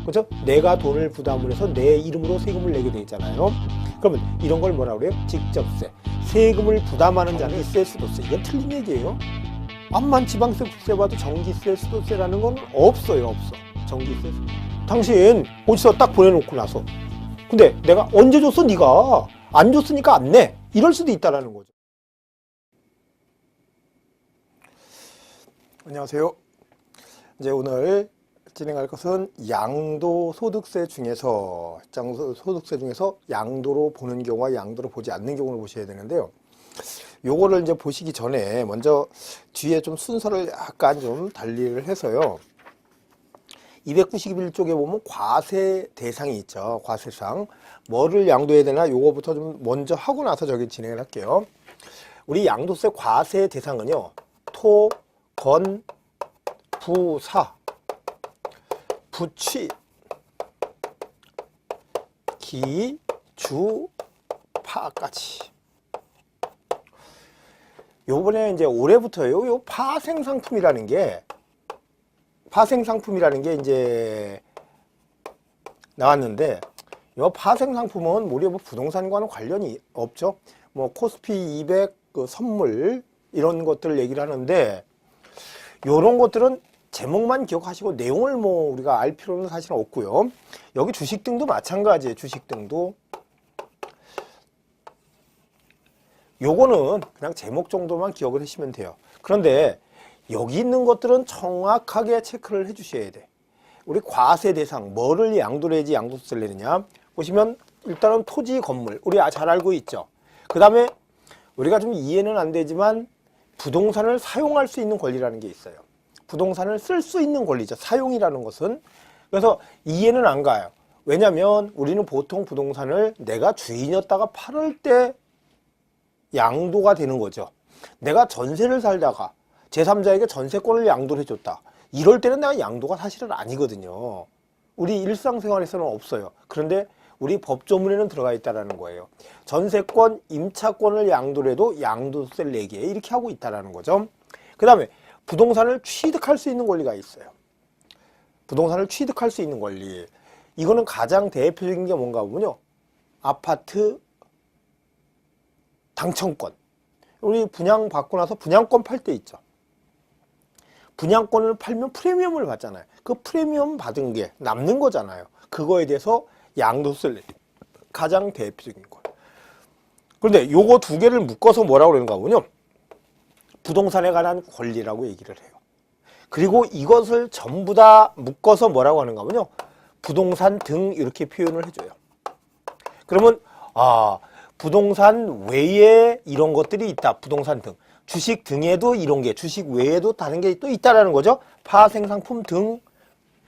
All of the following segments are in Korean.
그렇죠? 내가 돈을 부담을 해서 내 이름으로 세금을 내게 돼 있잖아요. 그러면 이런 걸 뭐라 그래요? 직접세. 세금을 부담하는 자는 전기세, 수도세. 이건 틀린 얘기예요. 암만 지방세, 국세 봐도 전기세, 수도세라는 건 없어요. 없어. 전기세. 당신 어디서 딱 보내놓고 나서 근데 내가 언제 줬어? 네가 안 줬으니까 안 내. 이럴 수도 있다라는 거죠. 안녕하세요. 이제 오늘 진행할 것은 양도소득세 중에서 양도로 보는 경우와 양도로 보지 않는 경우를 보셔야 되는데요. 요거를 이제 보시기 전에 먼저 뒤에 좀 순서를 약간 좀 달리를 해서요. 291쪽에 보면 과세 대상이 있죠. 과세상. 뭐를 양도해야 되나 요거부터 좀 먼저 하고 나서 저기 진행을 할게요. 우리 양도세 과세 대상은요. 토, 건, 부, 사, 부취, 기, 주, 파까지. 요번에 이제 올해부터요. 요 파생상품이라는 게 이제 나왔는데, 이 파생상품은 우리 뭐 부동산과는 관련이 없죠. 뭐 코스피 200 그 선물 이런 것들을 얘기를 하는데, 요런 것들은 제목만 기억하시고 내용을 뭐 우리가 알 필요는 사실은 없고요. 여기 주식 등도 마찬가지예요. 주식 등도. 요거는 그냥 제목 정도만 기억을 하시면 돼요. 그런데 여기 있는 것들은 정확하게 체크를 해 주셔야 돼. 우리 과세 대상, 뭐를 양도를 해야지 양도세를 내느냐. 보시면 일단은 토지, 건물, 우리 잘 알고 있죠. 그 다음에 우리가 좀 이해는 안 되지만 부동산을 사용할 수 있는 권리라는 게 있어요. 부동산을 쓸 수 있는 권리죠. 사용이라는 것은. 그래서 이해는 안 가요. 왜냐면 우리는 보통 부동산을 내가 주인이었다가 팔을 때 양도가 되는 거죠. 내가 전세를 살다가 제3자에게 전세권을 양도를 해줬다. 이럴 때는 내가 양도가 사실은 아니거든요. 우리 일상생활에서는 없어요. 그런데 우리 법조문에는 들어가 있다는 거예요. 전세권, 임차권을 양도를 해도 양도세를 내게 이렇게 하고 있다는 거죠. 그 다음에 부동산을 취득할 수 있는 권리가 있어요. 부동산을 취득할 수 있는 권리. 이거는 가장 대표적인 게 뭔가 보면요. 아파트 당첨권. 우리 분양 받고 나서 분양권 팔 때 있죠. 분양권을 팔면 프리미엄을 받잖아요. 그 프리미엄 받은 게 남는 거잖아요. 그거에 대해서 양도세를 내요. 가장 대표적인 거. 그런데 요거 두 개를 묶어서 뭐라고 그러는가 보면요. 부동산에 관한 권리라고 얘기를 해요. 그리고 이것을 전부 다 묶어서 뭐라고 하는가 하면요. 부동산 등 이렇게 표현을 해줘요. 그러면 부동산 외에 이런 것들이 있다. 부동산 등. 주식 등에도 이런 게, 주식 외에도 다른 게 또 있다라는 거죠. 파생상품 등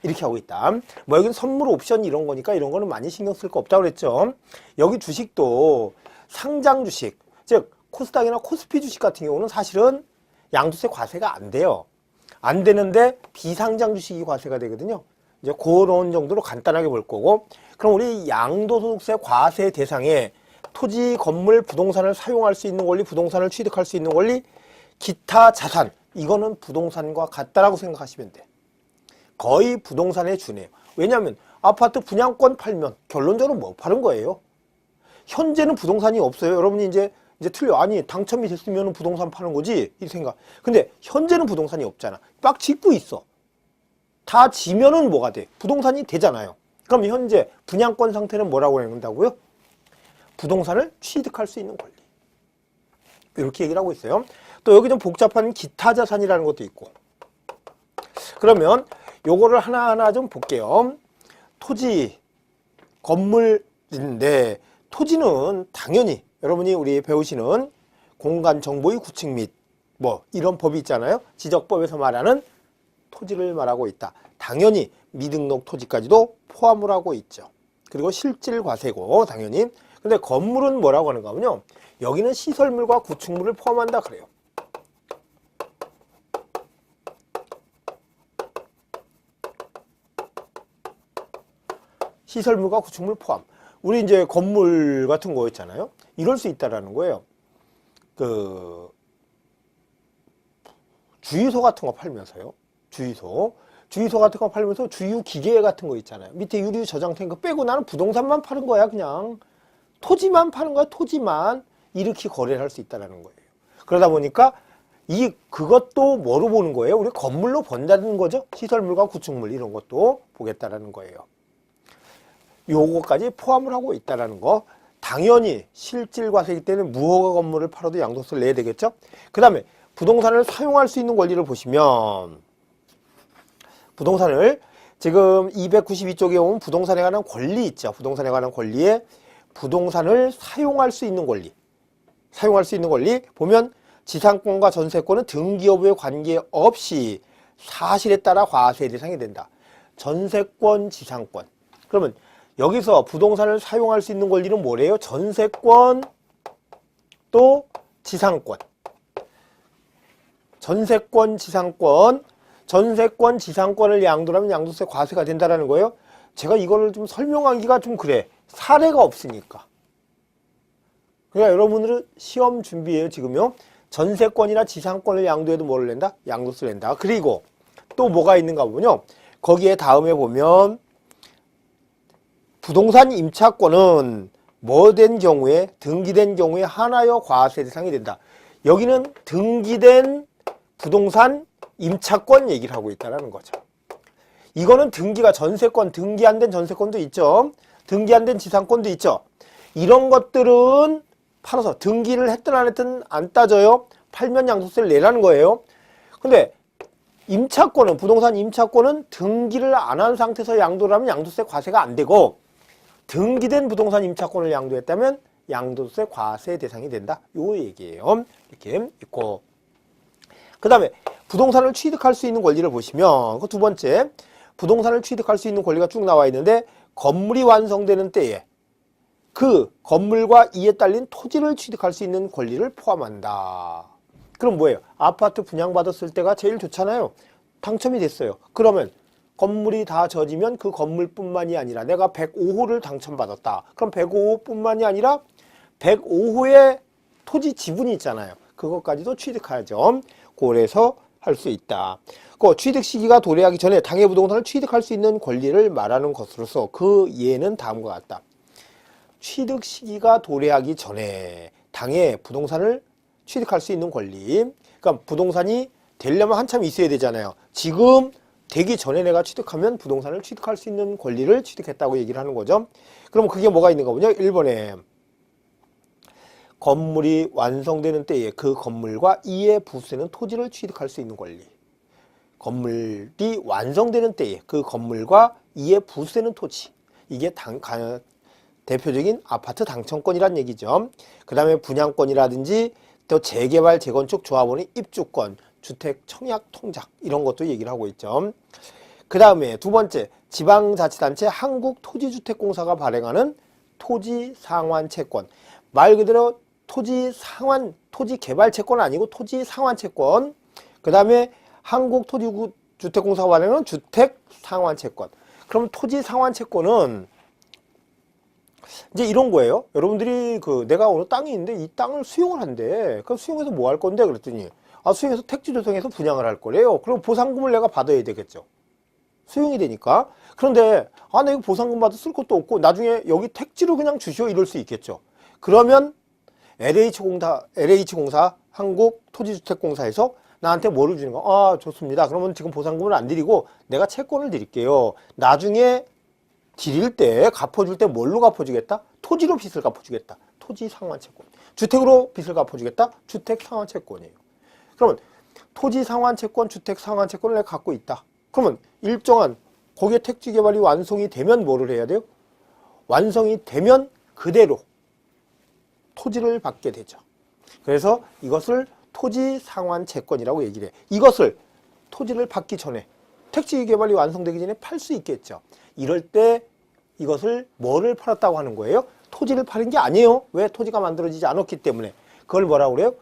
이렇게 하고 있다. 뭐 여기는 선물 옵션 이런 거니까 이런 거는 많이 신경 쓸 거 없다고 그랬죠. 여기 주식도 상장 주식, 즉 코스닥이나 코스피 주식 같은 경우는 사실은 양도세 과세가 안 돼요. 안 되는데 비상장 주식이 과세가 되거든요. 이제 그런 정도로 간단하게 볼 거고, 그럼 우리 양도소득세 과세 대상에 토지, 건물, 부동산을 사용할 수 있는 권리, 부동산을 취득할 수 있는 권리, 기타 자산, 이거는 부동산과 같다라고 생각하시면 돼. 거의 부동산에 준해요. 왜냐하면 아파트 분양권 팔면 결론적으로 뭐 파는 거예요? 현재는 부동산이 없어요. 여러분이 이제 틀려. 아니 당첨이 됐으면 부동산 파는 거지 이 생각. 근데 현재는 부동산이 없잖아. 막 짓고 있어. 다 지면은 뭐가 돼? 부동산이 되잖아요. 그럼 현재 분양권 상태는 뭐라고 한다고요? 부동산을 취득할 수 있는 권리. 이렇게 얘기를 하고 있어요. 또 여기 좀 복잡한 기타 자산이라는 것도 있고. 그러면 요거를 하나하나 좀 볼게요. 토지, 건물인데 토지는 당연히 여러분이 우리 배우시는 공간정보의 구축 및 뭐 이런 법이 있잖아요. 지적법에서 말하는 토지를 말하고 있다. 당연히 미등록 토지까지도 포함을 하고 있죠. 그리고 실질과세고 당연히. 근데 건물은 뭐라고 하는가 하면요. 여기는 시설물과 구축물을 포함한다 그래요. 시설물과 구축물 포함. 우리 이제 건물 같은 거 있잖아요. 이럴 수 있다라는 거예요. 그 주유소 같은 거 팔면서요. 주유소. 주유소 같은 거 팔면서 주유 기계 같은 거 있잖아요. 밑에 유류 저장 탱크 빼고 나는 부동산만 파는 거야. 그냥 토지만 파는 거야. 토지만. 이렇게 거래를 할 수 있다는 거예요. 그러다 보니까 그것도 뭐로 보는 거예요? 우리 건물로 본다는 거죠. 시설물과 구축물 이런 것도 보겠다라는 거예요. 요거까지 포함을 하고 있다는 거. 당연히 실질과세이기 때문에 무허가 건물을 팔아도 양도세를 내야 되겠죠. 그 다음에 부동산을 사용할 수 있는 권리를 보시면, 부동산을 지금 292쪽에 오면 부동산에 관한 권리 있죠. 부동산에 관한 권리에 부동산을 사용할 수 있는 권리. 사용할 수 있는 권리 보면 지상권과 전세권은 등기 여부에 관계없이 사실에 따라 과세 대상이 된다. 전세권, 지상권. 그러면 여기서 부동산을 사용할 수 있는 권리는 뭐래요? 전세권 또 지상권. 전세권, 지상권. 전세권, 지상권을 양도하면 양도세 과세가 된다는 거예요. 제가 이거를 좀 설명하기가 좀 그래. 사례가 없으니까. 그러니까 여러분들은 시험 준비해요. 지금요. 전세권이나 지상권을 양도해도 뭐를 낸다? 양도세를 낸다. 그리고 또 뭐가 있는가 보면요. 거기에 다음에 보면 부동산 임차권은 뭐 된 경우에, 등기된 경우에 하나여 과세 대상이 된다. 여기는 등기된 부동산 임차권 얘기를 하고 있다는 거죠. 이거는 등기가 전세권, 등기 안 된 전세권도 있죠. 등기 안 된 지상권도 있죠. 이런 것들은 팔아서 등기를 했든 안 했든 안 따져요. 팔면 양도세를 내라는 거예요. 근데 임차권은, 부동산 임차권은 등기를 안 한 상태에서 양도를 하면 양도세 과세가 안 되고, 등기된 부동산 임차권을 양도했다면 양도세 과세 대상이 된다. 요 얘기예요. 이렇게 있고, 그 다음에 부동산을 취득할 수 있는 권리를 보시면, 그 두 번째, 부동산을 취득할 수 있는 권리가 쭉 나와 있는데, 건물이 완성되는 때에 그 건물과 이에 딸린 토지를 취득할 수 있는 권리를 포함한다. 그럼 뭐예요? 아파트 분양받았을 때가 제일 좋잖아요. 당첨이 됐어요. 그러면 건물이 다 져지면 그 건물뿐만이 아니라 내가 105호를 당첨받았다. 그럼 105호뿐만이 아니라 105호의 토지 지분이 있잖아요. 그것까지도 취득하죠. 그래서 할 수 있다. 그 취득 시기가 도래하기 전에 당해 부동산을 취득할 수 있는 권리를 말하는 것으로서 그 예는 다음과 같다. 취득 시기가 도래하기 전에 당해 부동산을 취득할 수 있는 권리. 그러니까 부동산이 되려면 한참 있어야 되잖아요. 지금 되기 전에 내가 취득하면 부동산을 취득할 수 있는 권리를 취득했다고 얘기를 하는 거죠. 그럼 그게 뭐가 있는가 보냐? 1번에 건물이 완성되는 때에 그 건물과 이에 부수되는 토지를 취득할 수 있는 권리. 건물이 완성되는 때에 그 건물과 이에 부수되는 토지. 이게 대표적인 아파트 당첨권이란 얘기죠. 그 다음에 분양권이라든지 또 재개발, 재건축, 조합원의 입주권, 주택 청약 통작 이런 것도 얘기를 하고 있죠. 그 다음에 두 번째, 지방자치단체 한국토지주택공사가 발행하는 토지상환채권. 말 그대로 토지개발채권 아니고 토지상환채권. 그 다음에 한국토지주택공사가 발행하는 주택상환채권. 그럼 토지상환채권은 이제 이런 거예요. 여러분들이 내가 어느 땅이 있는데 이 땅을 수용을 한대. 그럼 수용해서 뭐 할 건데? 그랬더니 수용해서 택지 조성해서 분양을 할 거래요. 그럼 보상금을 내가 받아야 되겠죠. 수용이 되니까. 그런데 나 이거 보상금 받아 쓸 것도 없고 나중에 여기 택지로 그냥 주시오 이럴 수 있겠죠. 그러면 LH공사 한국토지주택공사에서 나한테 뭐를 주는 거야? 좋습니다. 그러면 지금 보상금을 안 드리고 내가 채권을 드릴게요. 나중에 드릴 때, 갚아줄 때 뭘로 갚아주겠다? 토지로 빚을 갚아주겠다. 토지상환채권. 주택으로 빚을 갚아주겠다? 주택상환채권이에요. 그러면 토지상환채권, 주택상환채권을 내가 갖고 있다. 그러면 일정한 거기에 택지개발이 완성이 되면 뭐를 해야 돼요? 완성이 되면 그대로 토지를 받게 되죠. 그래서 이것을 토지상환채권이라고 얘기를 해. 이것을 토지를 받기 전에 택지개발이 완성되기 전에 팔 수 있겠죠. 이럴 때 이것을 뭐를 팔았다고 하는 거예요? 토지를 파는 게 아니에요. 왜? 토지가 만들어지지 않았기 때문에. 그걸 뭐라고 그래요?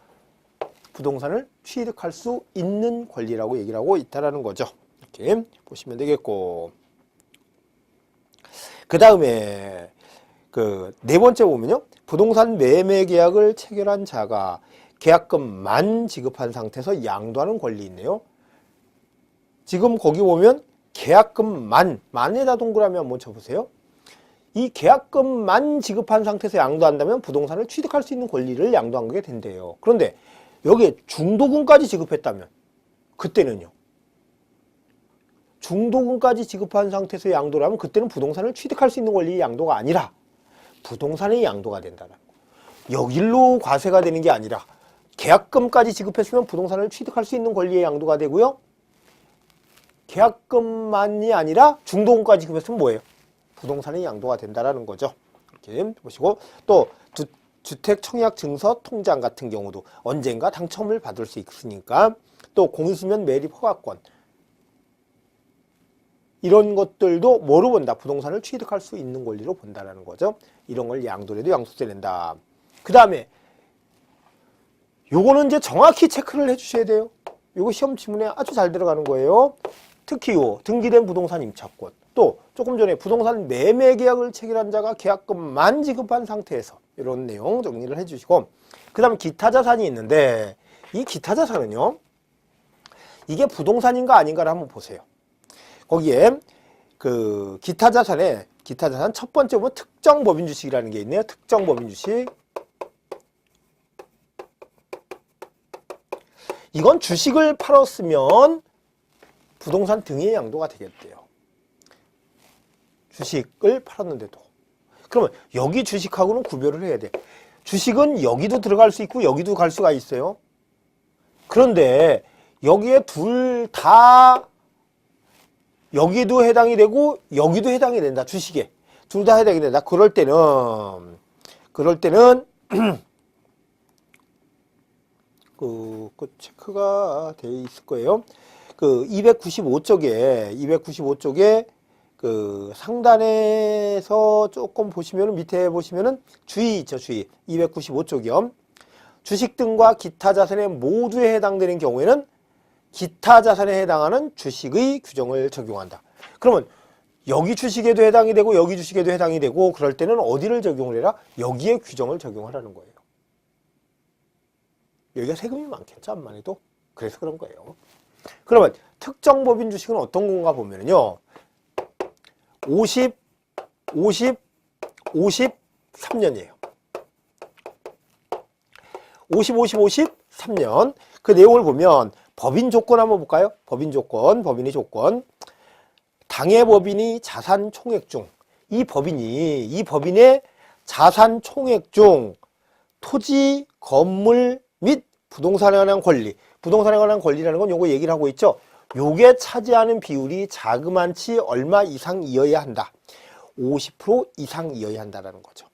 부동산을 취득할 수 있는 권리라고 얘기를 하고 있다는 거죠. 이렇게 보시면 되겠고. 그 다음에 네 번째 보면요. 부동산 매매 계약을 체결한 자가 계약금만 지급한 상태에서 양도하는 권리 있네요. 지금 거기 보면 만에다 동그라미 한번 쳐보세요. 이 계약금만 지급한 상태에서 양도한다면 부동산을 취득할 수 있는 권리를 양도하게 된대요. 그런데 여기에 중도금까지 지급했다면 그때는요. 중도금까지 지급한 상태에서 양도를 하면 그때는 부동산을 취득할 수 있는 권리 양도가 아니라 부동산의 양도가 된다는 거. 여길로 과세가 되는 게 아니라 계약금까지 지급했으면 부동산을 취득할 수 있는 권리의 양도가 되고요. 계약금만이 아니라 중도금까지 지급했으면 뭐예요? 부동산의 양도가 된다라는 거죠. 이렇게 보시고 또 주택 청약 증서 통장 같은 경우도 언젠가 당첨을 받을 수 있으니까 또 공유수면 매립 허가권 이런 것들도 뭐로 본다? 부동산을 취득할 수 있는 권리로 본다라는 거죠. 이런 걸 양도를 해도 양도세 낸다. 그 다음에 요거는 이제 정확히 체크를 해주셔야 돼요. 요거 시험 지문에 아주 잘 들어가는 거예요. 특히 요 등기된 부동산 임차권 또 조금 전에 부동산 매매 계약을 체결한 자가 계약금만 지급한 상태에서 이런 내용 정리를 해주시고 그 다음 기타 자산이 있는데 이 기타 자산은요 이게 부동산인가 아닌가를 한번 보세요. 거기에 그 기타 자산 첫 번째 보면 특정 법인 주식이라는 게 있네요. 특정 법인 주식. 이건 주식을 팔았으면 부동산 등의 양도가 되겠대요. 주식을 팔았는데도. 그러면 여기 주식하고는 구별을 해야 돼. 주식은 여기도 들어갈 수 있고 여기도 갈 수가 있어요. 그런데 여기에 둘 다 여기도 해당이 되고 여기도 해당이 된다. 주식에. 둘 다 해당이 된다. 그럴 때는 그 체크가 돼 있을 거예요. 그 295쪽에 그 상단에서 조금 보시면은 밑에 보시면은 주의 있죠, 주의. 295쪽이요. 주식 등과 기타 자산에 모두에 해당되는 경우에는 기타 자산에 해당하는 주식의 규정을 적용한다. 그러면 여기 주식에도 해당이 되고 여기 주식에도 해당이 되고 그럴 때는 어디를 적용을 해라? 여기에 규정을 적용하라는 거예요. 여기가 세금이 많겠죠, 암만 해도. 그래서 그런 거예요. 그러면 특정 법인 주식은 어떤 건가 보면요. 53년이에요. 53년. 그 내용을 보면 법인 조건 한번 볼까요? 법인의 조건. 당해 법인이 자산 총액 중 이 법인의 자산 총액 중 토지, 건물 및 부동산에 관한 권리. 부동산에 관한 권리라는 건 요거 얘기를 하고 있죠. 요게 차지하는 비율이 자그만치 얼마 이상이어야 한다. 50% 이상이어야 한다라는 거죠.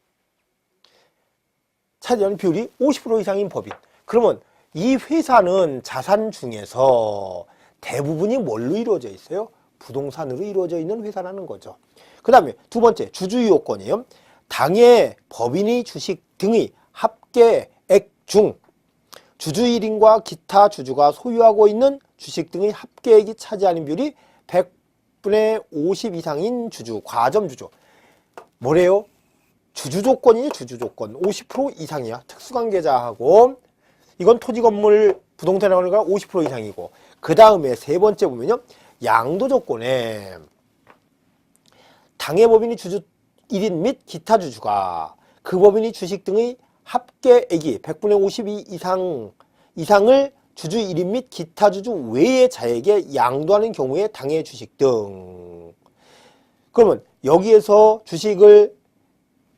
차지하는 비율이 50% 이상인 법인. 그러면 이 회사는 자산 중에서 대부분이 뭘로 이루어져 있어요? 부동산으로 이루어져 있는 회사라는 거죠. 그 다음에 두 번째, 주주 요건이에요. 당해 법인의 주식 등의 합계액 중 주주 1인과 기타 주주가 소유하고 있는 주식 등의 합계액이 차지하는 비율이 100분의 50 이상인 주주, 과점주주. 뭐래요? 주주 조건이지, 주주 조건. 50% 이상이야. 특수관계자하고 이건 토지, 건물, 부동산에 관한 거 50% 이상이고 그 다음에 세 번째 보면요. 양도 조건에 당해 법인이 주주 1인 및 기타 주주가 그 법인이 주식 등의 합계액이 100분의 52 이상을 주주 1인 및 기타 주주 외의 자에게 양도하는 경우에 당해 주식 등. 그러면 여기에서 주식을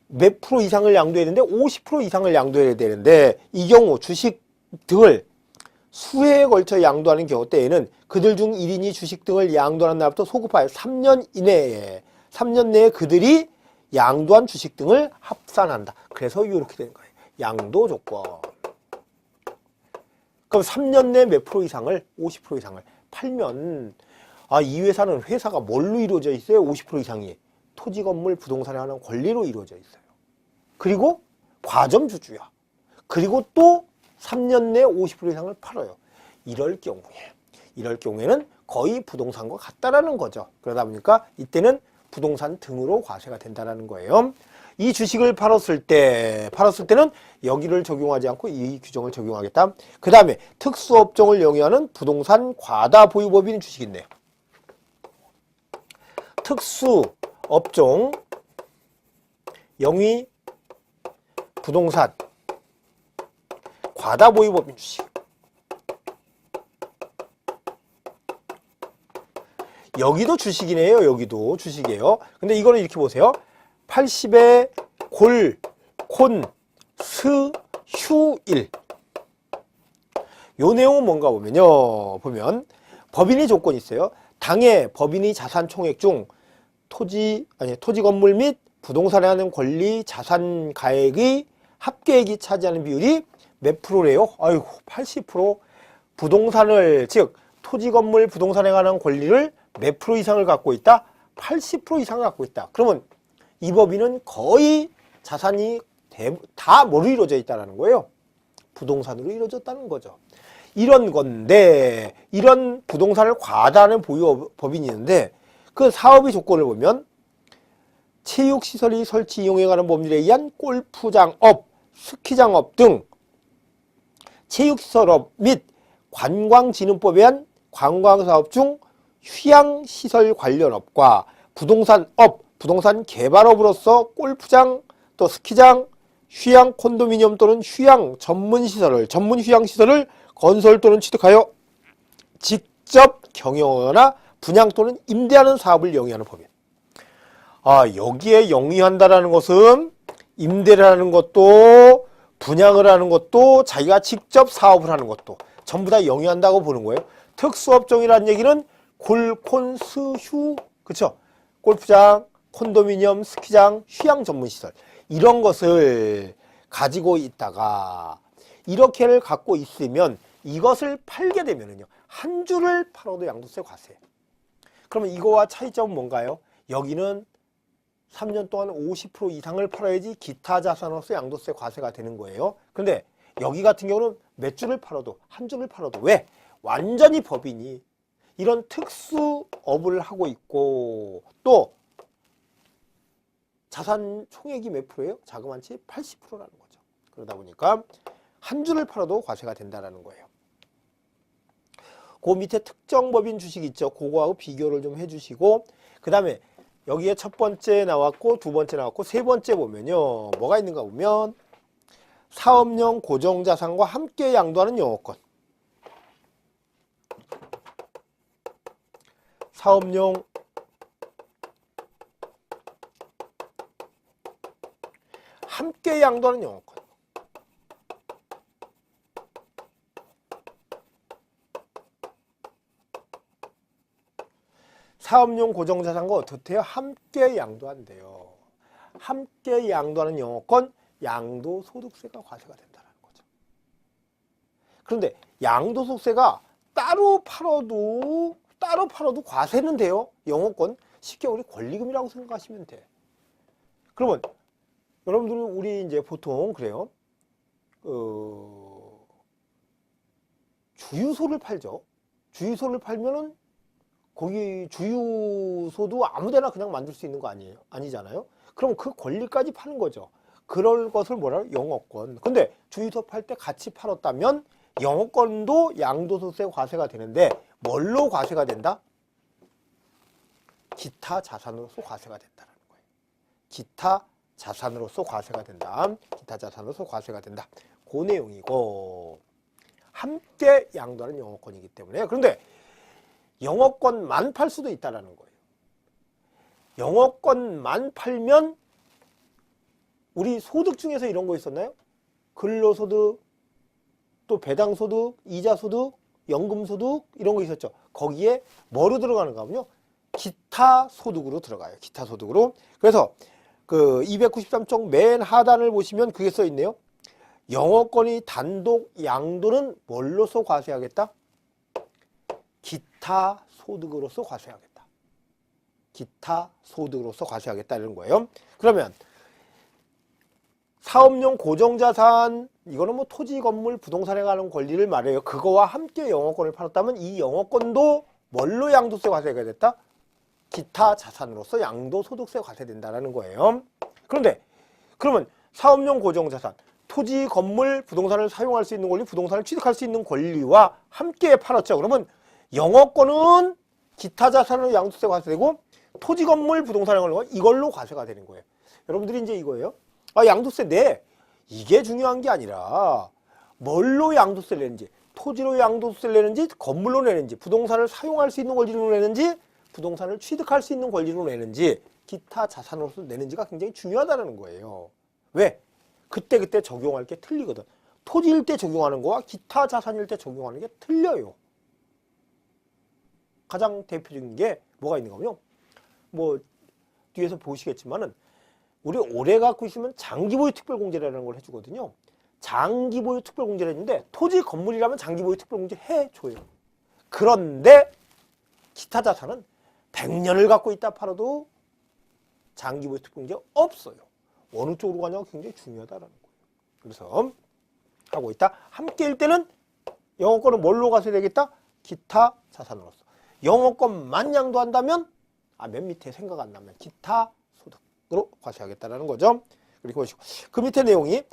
몇 프로 이상을 양도해야 되는데 50% 이상을 양도해야 되는데 이 경우 주식 등을 수회에 걸쳐 양도하는 경우 때에는 그들 중 1인이 주식 등을 양도하는 날부터 소급하여 3년 내에 그들이 양도한 주식 등을 합산한다. 그래서 이렇게 되는 거예요. 양도 조건. 그럼 3년 내 몇 프로 이상을 50% 이상을 팔면 이 회사는 회사가 뭘로 이루어져 있어요? 50% 이상이 토지, 건물, 부동산에 관한 권리로 이루어져 있어요. 그리고 과점주주야. 그리고 또 3년 내 50% 이상을 팔아요. 이럴 경우에는 거의 부동산과 같다라는 거죠. 그러다 보니까 이때는 부동산 등으로 과세가 된다는 거예요. 이 주식을 팔았을 때는 여기를 적용하지 않고 이 규정을 적용하겠다. 그 다음에 특수업종을 영위하는 부동산 과다 보유법인 주식이 있네요. 특수 업종 영위 부동산 과다보유법인 주식. 여기도 주식이네요. 여기도 주식이에요. 근데 이거는 이렇게 보세요. 80에 골, 콘, 스, 휴, 일. 요 내용은 뭔가 보면요. 보면 법인의 조건이 있어요. 당해 법인의 자산 총액 중 토지 건물 및 부동산에 하는 권리 자산 가액의 합계액이 차지하는 비율이 몇 프로래요? 아이고, 80%. 부동산을, 즉 토지 건물 부동산에 관한 권리를 몇 프로 이상을 갖고 있다? 80% 이상을 갖고 있다. 그러면 이 법인은 거의 자산이 다 뭐로 이루어져 있다는 거예요? 부동산으로 이루어졌다는 거죠. 이런 건데, 이런 부동산을 과다하는 보유 법인이 있는데, 그 사업의 조건을 보면 체육시설의 설치 이용에 관한 법률에 의한 골프장업, 스키장업 등 체육시설업 및 관광진흥법에 의한 관광사업 중 휴양시설 관련업과 부동산업, 부동산 개발업으로서 골프장, 또 스키장, 휴양 콘도미니엄 또는 휴양 전문 휴양시설을 건설 또는 취득하여 직접 경영하거나 분양 또는 임대하는 사업을 영위하는 법인. 여기에 영위한다라는 것은 임대를 하는 것도 분양을 하는 것도 자기가 직접 사업을 하는 것도 전부 다 영위한다고 보는 거예요. 특수업종이라는 얘기는 골, 콘, 스, 휴, 그쵸? 골프장, 콘도미니엄, 스키장, 휴양 전문시설 이런 것을 가지고 있다가 이렇게를 갖고 있으면 이것을 팔게 되면은요 한 주를 팔아도 양도세 과세. 그러면 이거와 차이점은 뭔가요? 여기는 3년 동안 50% 이상을 팔아야지 기타 자산으로서 양도세 과세가 되는 거예요. 근데 여기 같은 경우는 몇 주를 팔아도 한 주를 팔아도 왜? 완전히 법인이 이런 특수업을 하고 있고 또 자산 총액이 몇 프로예요? 자그마치 80%라는 거죠. 그러다 보니까 한 주를 팔아도 과세가 된다는 거예요. 그 밑에 특정 법인 주식 있죠. 그거하고 비교를 좀 해주시고 그 다음에 여기에 첫 번째 나왔고 두 번째 나왔고 세 번째 보면요. 뭐가 있는가 보면 사업용 고정자산과 함께 양도하는 영업권. 사업용 함께 양도하는 영업권. 사업용 고정자산과 어떻게 해요? 함께 양도한대요. 함께 양도하는 영업권, 양도소득세가 과세가 된다는 거죠. 그런데 양도소득세가 따로 팔아도 과세는 돼요. 영업권. 쉽게 우리 권리금이라고 생각하시면 돼. 그러면 여러분들은 우리 이제 보통 그래요. 주유소를 팔죠. 주유소를 팔면은 거기 주유소도 아무데나 그냥 만들 수 있는 거 아니에요? 아니잖아요. 그럼 그 권리까지 파는 거죠. 그럴 것을 뭐라고? 영업권. 근데 주유소 팔 때 같이 팔았다면 영업권도 양도소득세 과세가 되는데 뭘로 과세가 된다? 기타 자산으로서 과세가 된다는 거예요. 기타 자산으로서 과세가 된다. 기타 자산으로서 과세가 된다. 그 내용이고 함께 양도하는 영업권이기 때문에 그런데 영업권만 팔 수도 있다는 거예요. 영업권만 팔면 우리 소득 중에서 이런 거 있었나요? 근로소득, 또 배당소득, 이자소득, 연금소득 이런 거 있었죠. 거기에 뭐로 들어가는가 하면요. 기타 소득으로 들어가요. 기타 소득으로. 그래서 그 293쪽 맨 하단을 보시면 그게 써 있네요. 영업권이 단독 양도는 뭘로서 과세하겠다? 기타 소득으로서 과세하겠다. 기타 소득으로서 과세하겠다 이런 거예요. 그러면 사업용 고정자산 이거는 뭐 토지, 건물, 부동산에 관한 권리를 말해요. 그거와 함께 영업권을 팔았다면 이 영업권도 뭘로 양도세 과세가 됐다? 기타 자산으로서 양도소득세 과세된다는 거예요. 그런데 그러면 사업용 고정자산 토지, 건물, 부동산을 사용할 수 있는 권리, 부동산을 취득할 수 있는 권리와 함께 팔았죠. 그러면 영업권은 기타 자산으로 양도세 과세되고 토지, 건물, 부동산에 걸린 건 이걸로 과세가 되는 거예요. 여러분들이 이제 이거예요. 아, 양도세 내. 이게 중요한 게 아니라 뭘로 양도세를 내는지, 토지로 양도세를 내는지, 건물로 내는지, 부동산을 사용할 수 있는 권리로 내는지, 부동산을 취득할 수 있는 권리로 내는지, 기타 자산으로서 내는지가 굉장히 중요하다는 거예요. 왜? 그때그때 적용할 게 틀리거든. 토지일 때 적용하는 거와 기타 자산일 때 적용하는 게 틀려요. 가장 대표적인 게 뭐가 있는가 하면요. 뭐 뒤에서 보시겠지만은 우리 오래 갖고 있으면 장기보유 특별공제라는 걸 해주거든요. 장기보유 특별공제를 했는데 토지, 건물이라면 장기보유 특별공제 해줘요. 그런데 기타 자산은 100년을 갖고 있다 팔아도 장기보유 특별공제 없어요. 어느 쪽으로 가냐가 굉장히 중요하다는 거예요. 그래서 하고 있다. 함께일 때는 영업권은 뭘로 가서 되겠다? 기타 자산으로서. 영업권만 양도한다면 맨 밑에 생각 안 나면 기타 소득으로 과세하겠다는 거죠. 그리고 보시고 그 밑에 내용이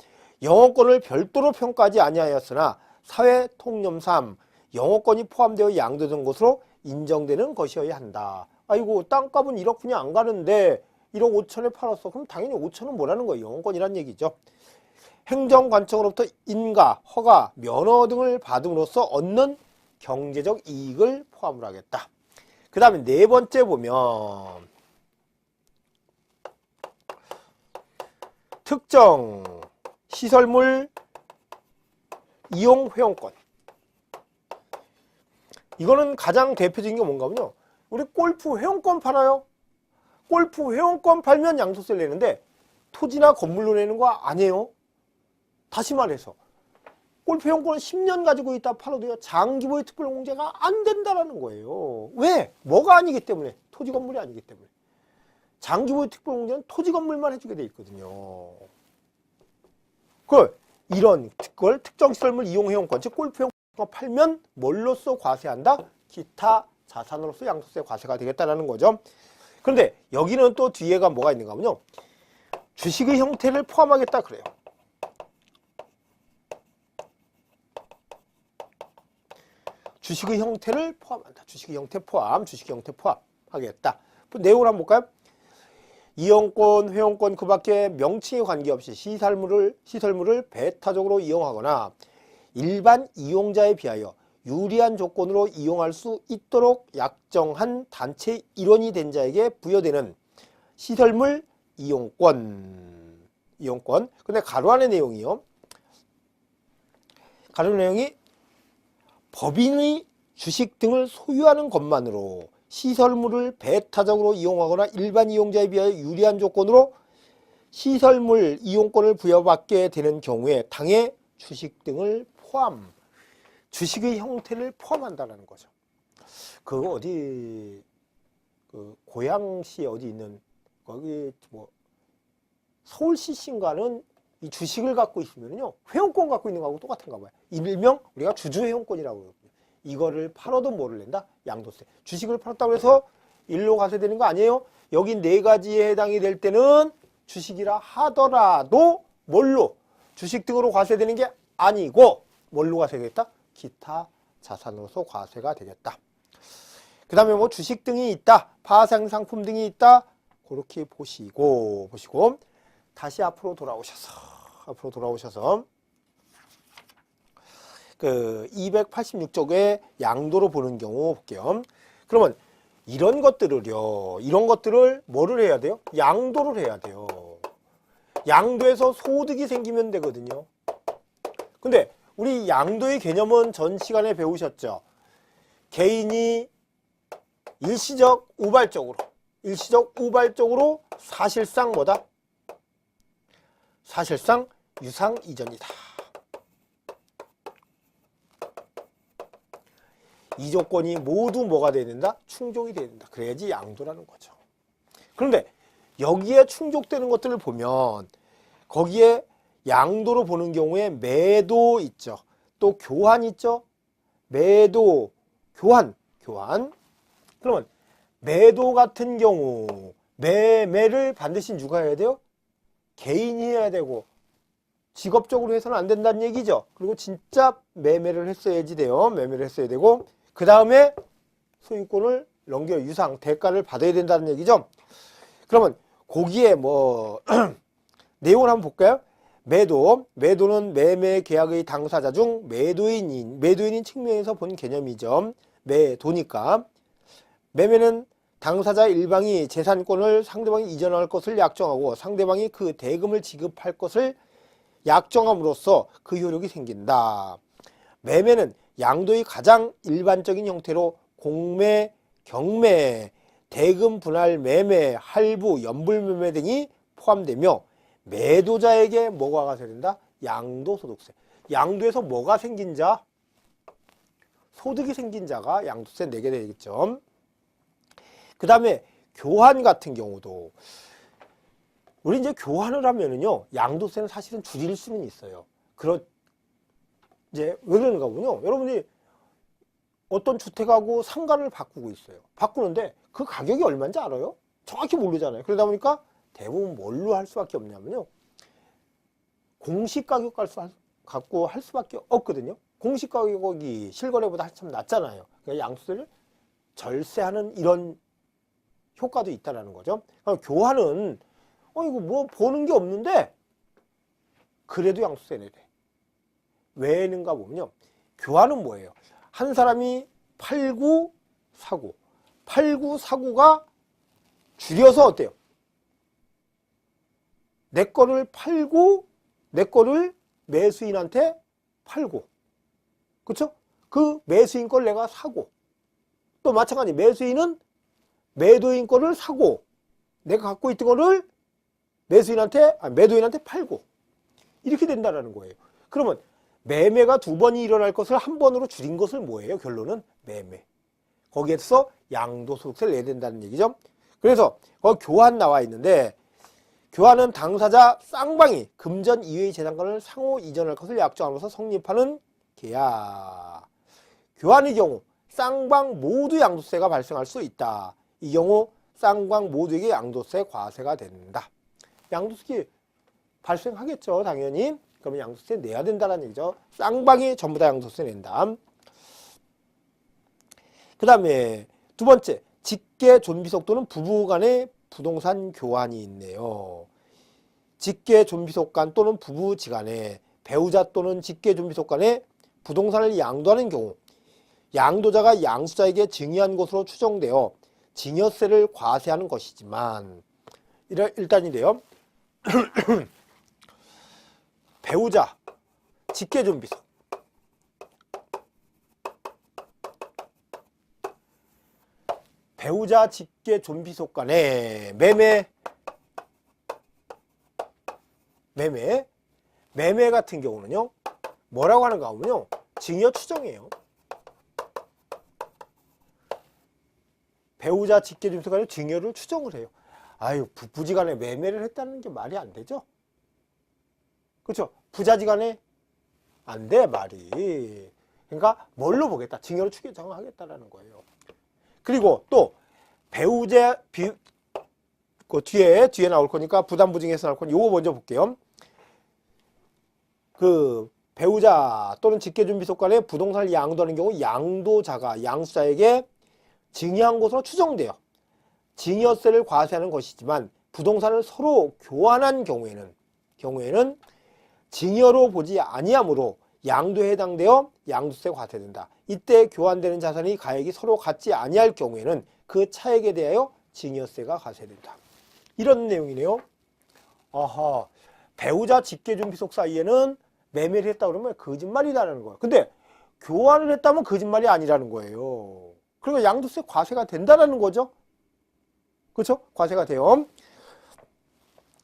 영업권을 별도로 평가하지 아니하였으나 사회 통념상 영업권이 포함되어 양도된 것으로 인정되는 것이어야 한다. 아이고 땅값은 1억 그냥 안 가는데 1억 5천에 팔았어. 그럼 당연히 5천은 뭐라는 거예요? 영업권이란 얘기죠. 행정관청으로부터 인가, 허가, 면허 등을 받음으로써 얻는 경제적 이익을 포함을 하겠다. 그 다음에 네 번째 보면 특정 시설물 이용 회원권. 이거는 가장 대표적인 게 뭔가 하면요. 우리 골프 회원권 팔아요. 골프 회원권 팔면 양도세를 내는데 토지나 건물로 내는 거 아니에요. 다시 말해서 골프 회원권을 10년 가지고 있다 팔아도요. 장기보유 특별공제가 안 된다라는 거예요. 왜? 뭐가 아니기 때문에. 토지, 건물이 아니기 때문에. 장기보유 특별공제는 토지, 건물만 해주게 돼 있거든요. 이런 걸 특정시설물 이용회원권, 즉 골프 회원권 팔면 뭘로써 과세한다? 기타 자산으로서 양도세 과세가 되겠다는 거죠. 그런데 여기는 또 뒤에가 뭐가 있는가 하면요. 주식의 형태를 포함하겠다 그래요. 주식의 형태를 포함한다. 주식의 형태 포함, 주식의 형태 포함하겠다. 내용을 한번 볼까요? 이용권, 회원권 그 밖에 명칭에 관계없이 시설물을 배타적으로 이용하거나 일반 이용자에 비하여 유리한 조건으로 이용할 수 있도록 약정한 단체 일원이 된 자에게 부여되는 시설물 이용권. 근데 가로 안의 내용이요. 가로 내용이 법인의 주식 등을 소유하는 것만으로 시설물을 배타적으로 이용하거나 일반 이용자에 비하여 유리한 조건으로 시설물 이용권을 부여받게 되는 경우에 당해 주식 등을 포함, 주식의 형태를 포함한다는 거죠. 그거 어디 고양시에 어디 있는 거기 뭐 서울시신가는 이 주식을 갖고 있으면요 회원권 갖고 있는 거하고 똑같은가 봐요. 일명 우리가 주주 회원권이라고 그러거든요. 이거를 팔아도 뭐를 낸다? 양도세. 주식을 팔았다고 해서 일로 과세되는 거 아니에요? 여기 네 가지에 해당이 될 때는 주식이라 하더라도 뭘로? 주식 등으로 과세되는 게 아니고 뭘로 과세되겠다? 기타 자산으로서 과세가 되겠다. 그 다음에 뭐 주식 등이 있다, 파생상품 등이 있다, 그렇게 보시고 다시 앞으로 돌아오셔서 그 286쪽의 양도로 보는 경우 볼게요. 그러면 이런 것들을 뭐를 해야 돼요? 양도를 해야 돼요. 양도해서 소득이 생기면 되거든요. 근데 우리 양도의 개념은 전 시간에 배우셨죠? 개인이 일시적 우발적으로 사실상 뭐다? 사실상 유상 이전이다. 이 조건이 모두 뭐가 돼야 된다? 충족이 돼야 된다. 그래야지 양도라는 거죠. 그런데 여기에 충족되는 것들을 보면 거기에 양도로 보는 경우에 매도 있죠. 또 교환 있죠. 매도, 교환. 그러면 매도 같은 경우 매매를 반드시 누가 해야 돼요? 개인이 해야 되고 직업적으로 해서는 안 된다는 얘기죠. 그리고 진짜 매매를 했어야지 돼요. 매매를 했어야 되고 그 다음에 소유권을 넘겨 유상 대가를 받아야 된다는 얘기죠. 그러면 거기에 뭐 내용을 한번 볼까요? 매도는 매매 계약의 당사자 중 매도인인 측면에서 본 개념이죠. 매도니까 매매는 당사자 일방이 재산권을 상대방이 이전할 것을 약정하고 상대방이 그 대금을 지급할 것을 약정함으로써 그 효력이 생긴다. 매매는 양도의 가장 일반적인 형태로 공매, 경매, 대금 분할 매매, 할부, 연불 매매 등이 포함되며 매도자에게 뭐가 가세된다? 양도소득세. 양도에서 뭐가 생긴 자? 소득이 생긴 자가 양도세 내게 되겠죠. 그 다음에 교환 같은 경우도 우리 이제 교환을 하면은요 양도세는 사실은 줄일 수는 있어요. 이제 왜 그러는가 보면요. 여러분이 어떤 주택하고 상가를 바꾸고 있어요. 바꾸는데 그 가격이 얼마인지 알아요? 정확히 모르잖아요. 그러다 보니까 대부분 뭘로 할 수밖에 없냐면요. 공시 가격 갖고 할 수밖에 없거든요. 공시 가격이 실거래보다 한참 낮잖아요. 그러니까 양도세를 절세하는 이런 효과도 있다라는 거죠. 그러니까 교환은 이거 뭐 보는 게 없는데 그래도 양도세 내야 돼. 왜는가 보면요. 교환은 뭐예요? 한 사람이 팔고 사고가 줄여서 어때요? 내 거를 팔고 내 거를 매수인한테 팔고, 그쵸? 그 매수인 걸 내가 사고, 또 마찬가지 매수인은 매도인 거를 사고 내가 갖고 있던 거를 매도인한테 팔고 이렇게 된다라는 거예요. 그러면 매매가 두 번이 일어날 것을 한 번으로 줄인 것을 뭐예요? 결론은 매매. 거기에서 양도소득세를 내야 된다는 얘기죠. 그래서 거기 교환 나와 있는데 교환은 당사자 쌍방이 금전 이외의 재산권을 상호 이전할 것을 약정하면서 성립하는 계약. 교환의 경우 쌍방 모두 양도세가 발생할 수 있다. 이 경우 쌍방 모두에게 양도세 과세가 된다. 양도세 발생하겠죠, 당연히. 그러면 양도세 내야 된다는 얘기죠. 쌍방이 전부 다 양도세 낸다. 그 다음에 두 번째, 직계 존비속 또는 부부 간의 부동산 교환이 있네요. 직계 존비속 간 또는 부부지간에 배우자 또는 직계 존비속 간에 부동산을 양도하는 경우 양도자가 양수자에게 증여한 것으로 추정되어 증여세를 과세하는 것이지만 일단 이래요. 배우자 직계 존비속 배우자 직계 존비속 간의 매매 같은 경우는요 뭐라고 하는가 하면요 증여 추정이에요. 배우자 직계 존비속 간의 증여를 추정을 해요. 아유, 부부지간에 매매를 했다는 게 말이 안 되죠. 그렇죠? 부자지간에 안 돼, 말이. 그러니까 뭘로 보겠다? 증여로 추정하겠다라는 거예요. 그리고 또 배우자 그 뒤에 나올 거니까 부담부증에서 나올 거니까 요거 먼저 볼게요. 그 배우자 또는 직계존비속 간에 부동산을 양도하는 경우 양도자가 양수자에게 증여한 것으로 추정돼요. 증여세를 과세하는 것이지만 부동산을 서로 교환한 경우에는 증여로 보지 아니하므로 양도에 해당되어 양도세 과세된다. 이때 교환되는 자산의 가액이 서로 같지 아니할 경우에는 그 차액에 대하여 증여세가 과세된다. 이런 내용이네요. 아하, 배우자 직계존비속 사이에는 매매를 했다 그러면 거짓말이라는 거예요. 근데 교환을 했다면 거짓말이 아니라는 거예요. 그러니까 양도세 과세가 된다는 거죠. 그렇죠? 과세가 돼요.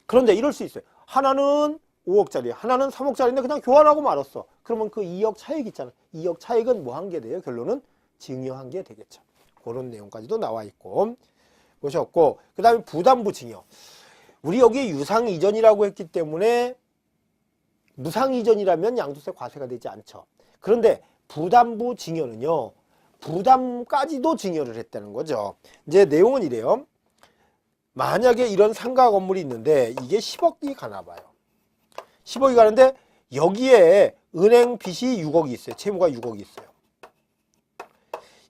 그런데 이럴 수 있어요. 하나는 5억짜리, 하나는 3억짜리인데 그냥 교환하고 말았어. 그러면 그 2억 차익 있잖아. 2억 차익은 뭐 한 게 돼요? 결론은 증여한 게 되겠죠. 그런 내용까지도 나와 있고 보셨고, 그 다음에 부담부 증여. 우리 여기 유상 이전이라고 했기 때문에 무상 이전이라면 양도세 과세가 되지 않죠. 그런데 부담부 증여는요, 부담까지도 증여를 했다는 거죠. 이제 내용은 이래요. 만약에 이런 상가 건물이 있는데 이게 10억이 가나 봐요. 10억이 가는데 여기에 은행 빚이 6억이 있어요. 채무가 6억이 있어요.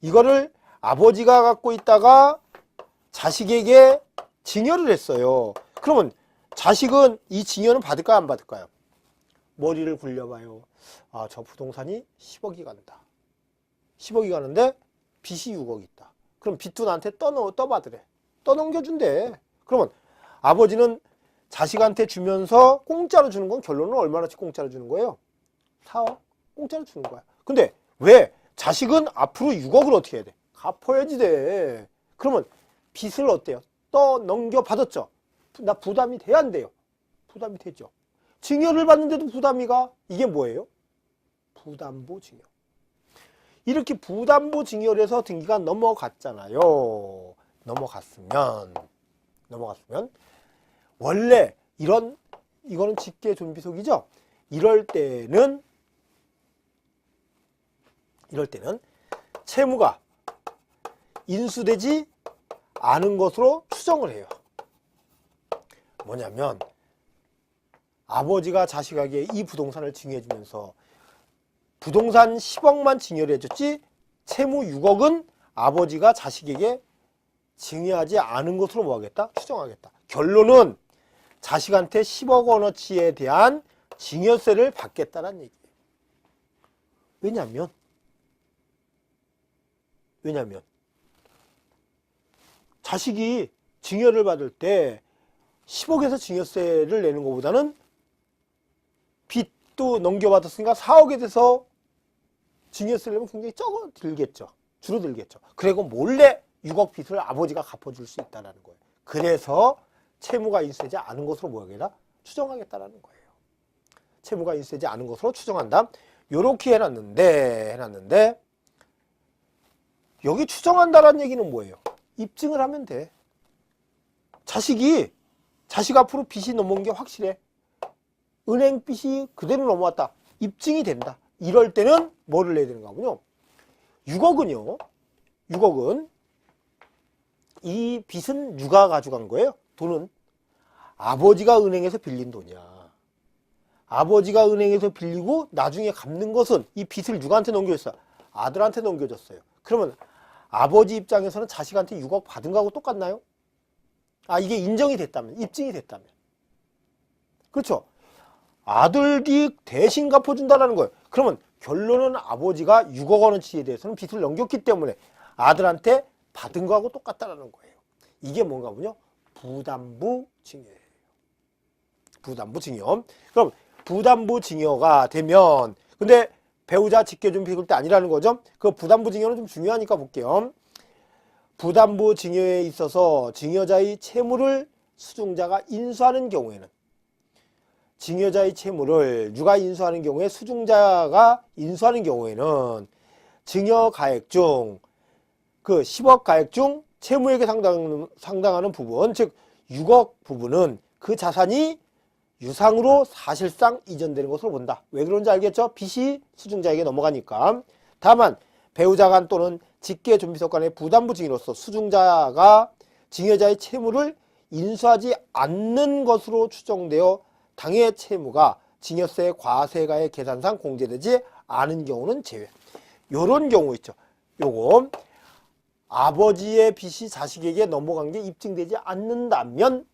이거를 아버지가 갖고 있다가 자식에게 증여를 했어요. 그러면 자식은 이 증여는 받을까요, 안 받을까요? 머리를 굴려봐요. 아, 저 부동산이 10억이 간다. 10억이 가는데 빚이 6억 있다. 그럼 빚도 나한테 떠받으래. 떠넘겨준대. 그러면 아버지는 자식한테 주면서 공짜로 주는 건 결론은 얼마나치 공짜로 주는 거예요? 4억? 공짜로 주는 거야. 근데 왜? 자식은 앞으로 6억을 어떻게 해야 돼? 갚아야지 돼. 그러면 빚을 어때요? 떠넘겨 받았죠? 나 부담이 돼야 안 돼요? 부담이 되죠. 증여를 받는데도 부담이 가? 이게 뭐예요? 부담보 증여. 이렇게 부담보 증여를 해서 등기가 넘어갔잖아요. 넘어갔으면 원래 이거는 직계존비속이죠. 이럴 때는 채무가 인수되지 않은 것으로 추정을 해요. 뭐냐면 아버지가 자식에게 이 부동산을 증여해주면서 부동산 10억만 증여를 해줬지 채무 6억은 아버지가 자식에게 증여하지 않은 것으로 뭐하겠다? 추정하겠다. 결론은 자식한테 10억 원어치에 대한 증여세를 받겠다는 얘기예요. 왜냐면 자식이 증여를 받을 때 10억에서 증여세를 내는 것보다는 빚도 넘겨받았으니까 4억에 대해서 증여세를 내면 굉장히 줄어들겠죠. 그리고 몰래 6억 빚을 아버지가 갚아줄 수 있다는 거예요. 그래서 채무가 인수되지 않은 것으로 뭐하겠다? 추정하겠다는 거예요. 채무가 인수되지 않은 것으로 추정한다. 요렇게 해놨는데 여기 추정한다라는 얘기는 뭐예요? 입증을 하면 돼. 자식 앞으로 빚이 넘어온 게 확실해. 은행 빚이 그대로 넘어왔다. 입증이 된다. 이럴 때는 뭐를 내야 되는가 하군요. 6억은 이 빚은 누가 가져간 거예요? 돈은 아버지가 은행에서 빌린 돈이야. 아버지가 은행에서 빌리고 나중에 갚는 것은 이 빚을 누구한테 넘겨줬어? 아들한테 넘겨줬어요. 그러면 아버지 입장에서는 자식한테 6억 받은 거하고 똑같나요? 아, 이게 인정이 됐다면, 입증이 됐다면. 그렇죠? 아들이 대신 갚아준다는 거예요. 그러면 결론은 아버지가 6억 원어치에 대해서는 빚을 넘겼기 때문에 아들한테 받은 거하고 똑같다는 거예요. 이게 뭔가 보면 부담부 증여예요. 부담부 증여. 그럼 부담부 증여가 되면 근데 배우자 직계존 비속일 때 아니라는 거죠. 그 부담부 증여는 좀 중요하니까 볼게요. 부담부 증여에 있어서 증여자의 채무를 수중자가 인수하는 경우에는 증여자의 채무를 누가 인수하는 경우에 수중자가 인수하는 경우에는 증여가액 중 그 10억 가액 중 채무액에 상당하는 부분, 즉 6억 부분은 그 자산이 유상으로 사실상 이전되는 것으로 본다. 왜 그런지 알겠죠? 빚이 수중자에게 넘어가니까. 다만 배우자 간 또는 직계존비속 간의 부담부 증여로서 수중자가 증여자의 채무를 인수하지 않는 것으로 추정되어 당해 채무가 증여세 과세가의 계산상 공제되지 않은 경우는 제외. 요런 경우 있죠. 요거 아버지의 빚이 자식에게 넘어간 게 입증되지 않는다면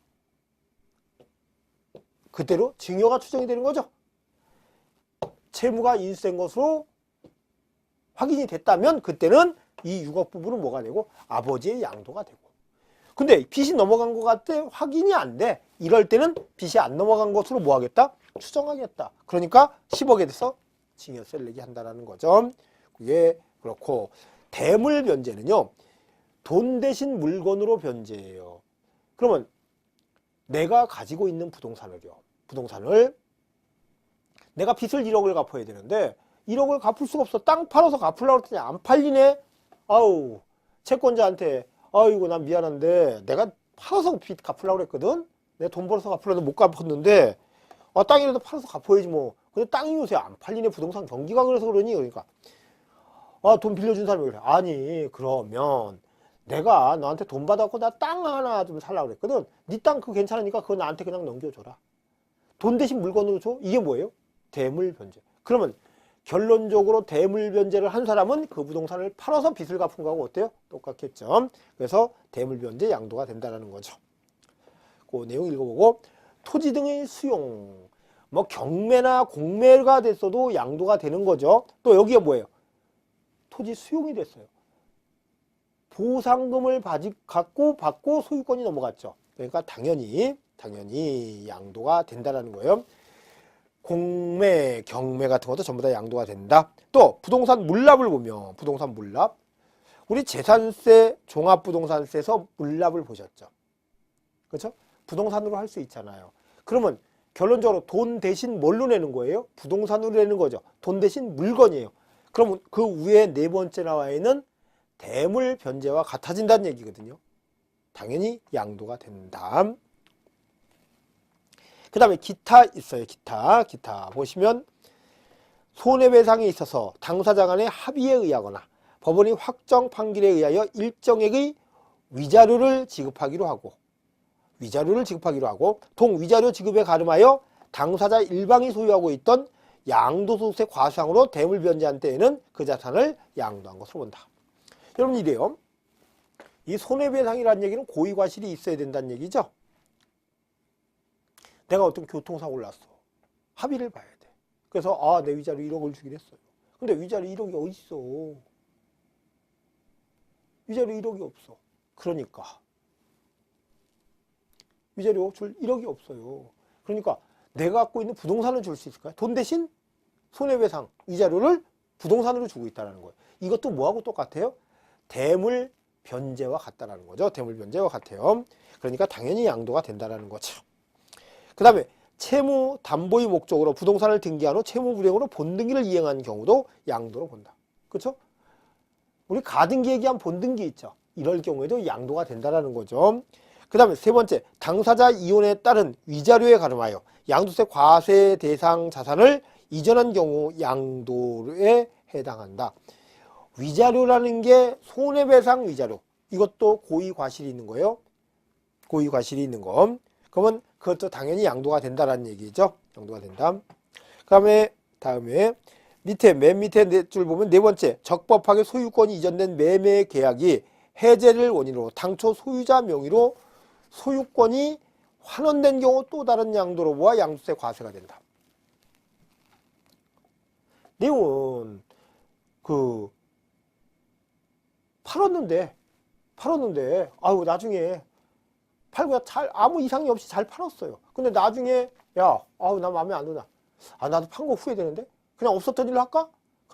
그대로 증여가 추정이 되는 거죠. 채무가 인수된 것으로 확인이 됐다면 그때는 이 6억 부분은 뭐가 되고 아버지의 양도가 되고. 근데 빚이 넘어간 것 같아 확인이 안 돼. 이럴 때는 빚이 안 넘어간 것으로 뭐 하겠다? 추정하겠다. 그러니까 10억에 대해서 증여세를 내게 한다는 거죠. 그게 그렇고 대물 변제는요. 돈 대신 물건으로 변제해요. 그러면 내가 가지고 있는 부동산을 내가 빚을 1억을 갚아야 되는데 1억을 갚을 수가 없어. 땅 팔아서 갚으려고 했더니 안 팔리네. 아우 채권자한테 아이고 난 미안한데 내가 팔아서 빚 갚으려고 그랬거든. 내가 돈 벌어서 갚으려고 못 갚았는데 땅이라도 팔아서 갚아야지 뭐. 근데 땅이 요새 안 팔리네. 부동산 경기가 그래서 그러니. 그러니까 돈 빌려준 사람이 그래. 아니 그러면 내가 너한테 돈 받았고 나 땅 하나 좀 살려고 그랬거든. 네 땅 그거 괜찮으니까 그거 나한테 그냥 넘겨줘라. 돈 대신 물건으로 줘? 이게 뭐예요? 대물 변제. 그러면 결론적으로 대물 변제를 한 사람은 그 부동산을 팔아서 빚을 갚은 거하고 어때요? 똑같겠죠. 그래서 대물 변제 양도가 된다는 거죠. 그 내용 읽어보고 토지 등의 수용, 뭐 경매나 공매가 됐어도 양도가 되는 거죠. 또 여기에 뭐예요? 토지 수용이 됐어요. 보상금을 받고 소유권이 넘어갔죠. 그러니까 당연히 양도가 된다는 거예요. 공매, 경매 같은 것도 전부 다 양도가 된다. 또 부동산 물납을 보면 부동산 물납, 우리 재산세, 종합부동산세에서 물납을 보셨죠. 그렇죠? 부동산으로 할 수 있잖아요. 그러면 결론적으로 돈 대신 뭘로 내는 거예요? 부동산으로 내는 거죠. 돈 대신 물건이에요. 그러면 그 위에 네 번째 나와 있는 대물 변제와 같아진다는 얘기거든요. 당연히 양도가 된다. 그 다음에 기타 있어요. 기타 보시면 손해배상에 있어서 당사자 간의 합의에 의하거나 법원이 확정 판결에 의하여 일정액의 위자료를 지급하기로 하고 동위자료 지급에 가름하여 당사자 일방이 소유하고 있던 양도소득세 과수상으로 대물 변제한 때에는 그 자산을 양도한 것으로 본다. 여러분 이래요. 이 손해배상이라는 얘기는 고의과실이 있어야 된다는 얘기죠. 내가 어떤 교통사고를 났어. 합의를 봐야 돼. 그래서 내 위자료 1억을 주기로 했어요. 근데 위자료 1억이 어디 있어? 위자료 1억이 없어. 그러니까 위자료 줄 1억이 없어요. 그러니까 내가 갖고 있는 부동산을 줄 수 있을까요? 돈 대신 손해배상 위자료를 부동산으로 주고 있다는 거예요. 이것도 뭐하고 똑같아요? 대물 변제와 같다라는 거죠. 대물 변제와 같아요. 그러니까 당연히 양도가 된다라는 거죠. 그 다음에 채무 담보의 목적으로 부동산을 등기한 후 채무 불이행으로 본등기를 이행한 경우도 양도로 본다. 그렇죠? 우리 가등기 얘기한 본등기 있죠. 이럴 경우에도 양도가 된다라는 거죠. 그 다음에 세 번째, 당사자 이혼에 따른 위자료에 가름하여 양도세 과세 대상 자산을 이전한 경우 양도에 해당한다. 위자료라는 게 손해배상 위자료. 이것도 고의과실이 있는 거예요. 고의과실이 있는 거. 그러면 그것도 당연히 양도가 된다라는 얘기죠. 양도가 된다. 다음에 맨 밑에 네 줄 보면 네 번째, 적법하게 소유권이 이전된 매매 계약이 해제를 원인으로 당초 소유자 명의로 소유권이 환원된 경우 또 다른 양도로 보아 양도세 과세가 된다. 내용은 팔았는데 나중에 팔고 아무 이상이 없이 잘 팔았어요. 근데 나중에 나 마음에 안 드나? 나도 판 거 후회되는데? 그냥 없었던 일로 할까?